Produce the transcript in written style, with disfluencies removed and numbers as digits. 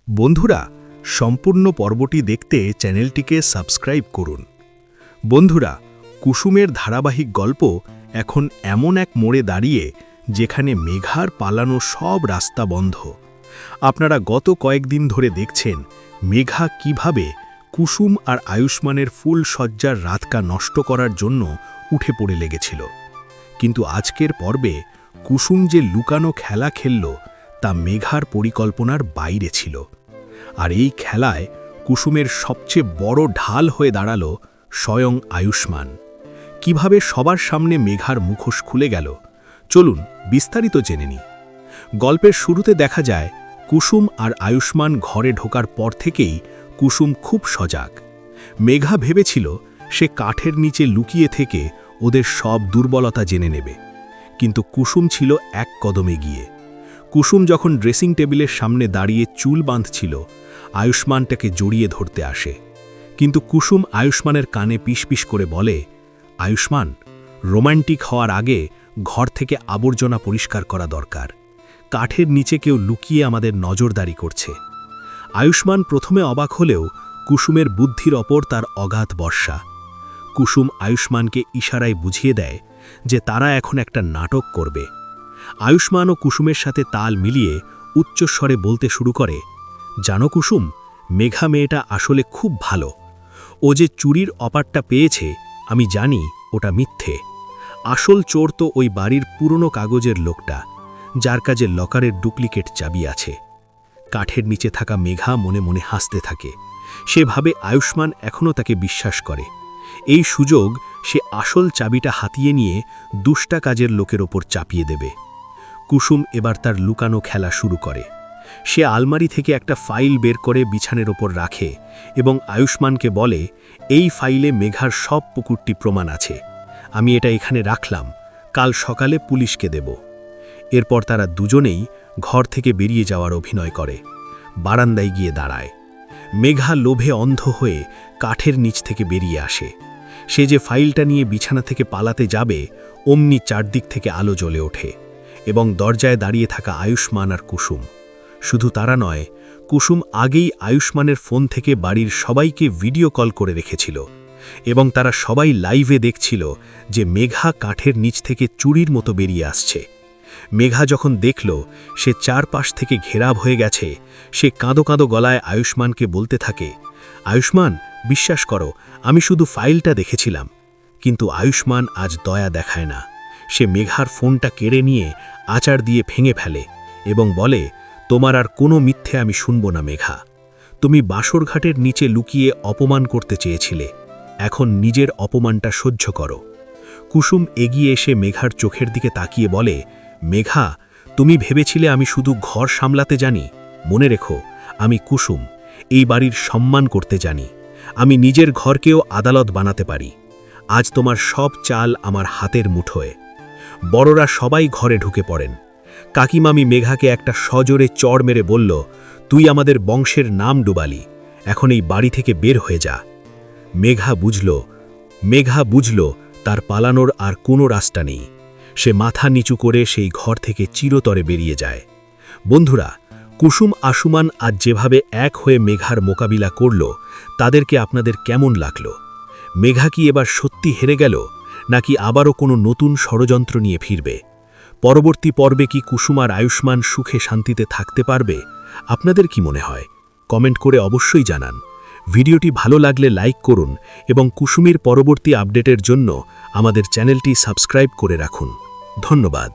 বন্ধুরা, সম্পূর্ণ পর্বটি দেখতে চ্যানেলটিকে সাবস্ক্রাইব করুন। বন্ধুরা, কুসুমের ধারাবাহিক গল্প এখন এমন এক মোড়ে দাঁড়িয়ে যেখানে মেঘার পালানো সব রাস্তা বন্ধ। আপনারা গত কয়েকদিন ধরে দেখছেন মেঘা কিভাবে কুসুম আর আয়ুষ্মানের ফুল সজ্জার রাতকা নষ্ট করার জন্য উঠে পড়ে লেগেছিল। কিন্তু আজকের পর্বে কুসুম যে লুকানো খেলা খেলল তা মেঘার পরিকল্পনার বাইরে ছিল। আর এই খেলায় কুসুমের সবচেয়ে বড় ঢাল হয়ে দাঁড়াল স্বয়ং আয়ুষ্মান। কিভাবে সবার সামনে মেঘার মুখোশ খুলে গেল, চলুন বিস্তারিত জেনে নিই। গল্পের শুরুতে দেখা যায় কুসুম আর আয়ুষ্মান ঘরে ঢোকার পর থেকেই কুসুম খুব সজাগ। মেঘা ভেবেছিল সে কাঠের নিচে লুকিয়ে থেকে ওদের সব দুর্বলতা জেনে নেবে, কিন্তু কুসুম ছিল এক কদমে গিয়ে। কুসুম যখন ড্রেসিং টেবিলের সামনে দাঁড়িয়ে চুল বাঁধছিল, আয়ুষ্মানটাকে জড়িয়ে ধরতে আসে। কিন্তু কুসুম আয়ুষ্মানের কানে পিশপিশ করে বলে, আয়ুষ্মান, রোমান্টিক হওয়ার আগে ঘর থেকে আবর্জনা পরিষ্কার করা দরকার। কাঠের নিচে কেউ লুকিয়ে আমাদের নজরদারি করছে। আয়ুষ্মান প্রথমে অবাক হলেও কুসুমের বুদ্ধির ওপর তার অগাধ ভরসা। কুসুম আয়ুষ্মানকে ইশারায় বুঝিয়ে দেয় যে তারা এখন একটা নাটক করবে। আয়ুষ্মান ও কুসুমের সাথে তাল মিলিয়ে উচ্চস্বরে বলতে শুরু করে, জানো কুসুম, মেঘা মেয়েটা আসলে খুব ভালো। ও যে চুরির অপারটা পেয়েছে আমি জানি ওটা মিথ্যে। আসল চোর তো ওই বাড়ির পুরনো কাগজের লোকটা, যার কাছে লকারের ডুপ্লিকেট চাবি আছে। কাঠের নিচে থাকা মেঘা মনে মনে হাসতে থাকে। সে ভাবে আয়ুষ্মান এখনও তাকে বিশ্বাস করে। এই সুযোগ সে আসল চাবিটা হাতিয়ে নিয়ে দুষ্টা কাজের লোকের ওপর চাপিয়ে দেবে। কুসুম এবার তার লুকানো খেলা শুরু করে। সে আলমারি থেকে একটা ফাইল বের করে বিছানের ওপর রাখে এবং আয়ুষ্মানকে বলে, এই ফাইলে মেঘার সব পুকুরটি প্রমাণ আছে। আমি এটা এখানে রাখলাম, কাল সকালে পুলিশকে দেব। এরপর তারা দুজনেই ঘর থেকে বেরিয়ে যাওয়ার অভিনয় করে। বারান্দায় গিয়ে দাঁড়ায়। মেঘা লোভে অন্ধ হয়ে কাঠের নিচ থেকে বেরিয়ে আসে। সে যে ফাইলটা নিয়ে বিছানা থেকে পালাতে যাবে, অমনি চারদিক থেকে আলো জ্বলে ওঠে এবং দরজায় দাঁড়িয়ে থাকা আয়ুষ্মান আর কুসুম। শুধু তারা নয়, কুসুম আগেই আয়ুষ্মানের ফোন থেকে বাড়ির সবাইকে ভিডিও কল করে রেখেছিল এবং তারা সবাই লাইভে দেখছিল যে মেঘা কাঠের নিচ থেকে চুরির মতো বেরিয়ে আসছে। মেঘা যখন দেখল সে চারপাশ থেকে ঘেরাব হয়ে গেছে, সে কাঁদো কাঁদো গলায় আয়ুষ্মানকে বলতে থাকে, আয়ুষ্মান, বিশ্বাস করো, আমি শুধু ফাইলটা দেখেছিলাম। কিন্তু আয়ুষ্মান আজ দয়া দেখায় না। সে মেঘার ফোনটা কেড়ে নিয়ে আচার দিয়ে ভেঙে ফেলে এবং বলে, তোমার আর কোনো মিথ্যে আমি শুনব না মেঘা। তুমি বাসরঘাটের নিচে লুকিয়ে অপমান করতে চেয়েছিলে, এখন নিজের অপমানটা সহ্য করো। কুসুম এগিয়ে এসে মেঘার চোখের দিকে তাকিয়ে বলে, মেঘা, তুমি ভেবেছিলে আমি শুধু ঘর সামলাতে জানি। মনে রেখো, আমি কুসুম, এই বাড়ির সম্মান করতে জানি। আমি নিজের ঘরকেও আদালত বানাতে পারি। আজ তোমার সব চাল আমার হাতের মুঠোয়। বড়রা সবাই ঘরে ঢুকে পড়েন। কাকিমামি মেঘাকে একটা সজোরে চড় মেরে বলল, তুই আমাদের বংশের নাম ডুবালি, এখন এই বাড়ি থেকে বের হয়ে যা। মেঘা বুঝল তার পালানোর আর কোনো রাস্তা নেই। সে মাথা নিচু করে সেই ঘর থেকে চিরতরে বেরিয়ে যায়। বন্ধুরা, কুসুম আশুমান আজ যেভাবে এক হয়ে মেঘার মোকাবিলা করল, তাদেরকে আপনাদের কেমন লাগল? মেঘা কি এবার সত্যি হেরে গেল, নাকি আবারও কোনো নতুন ষড়যন্ত্র নিয়ে ফিরবে? পরবর্তী পর্বে কি কুসুম আর আয়ুষ্মান সুখে শান্তিতে থাকতে পারবে? আপনাদের কি মনে হয়? কমেন্ট করে অবশ্যই জানান। ভিডিওটি ভালো লাগলে লাইক করুন এবং কুসুমের পরবর্তী আপডেটের জন্য আমাদের চ্যানেলটি সাবস্ক্রাইব করে রাখুন। ধন্যবাদ।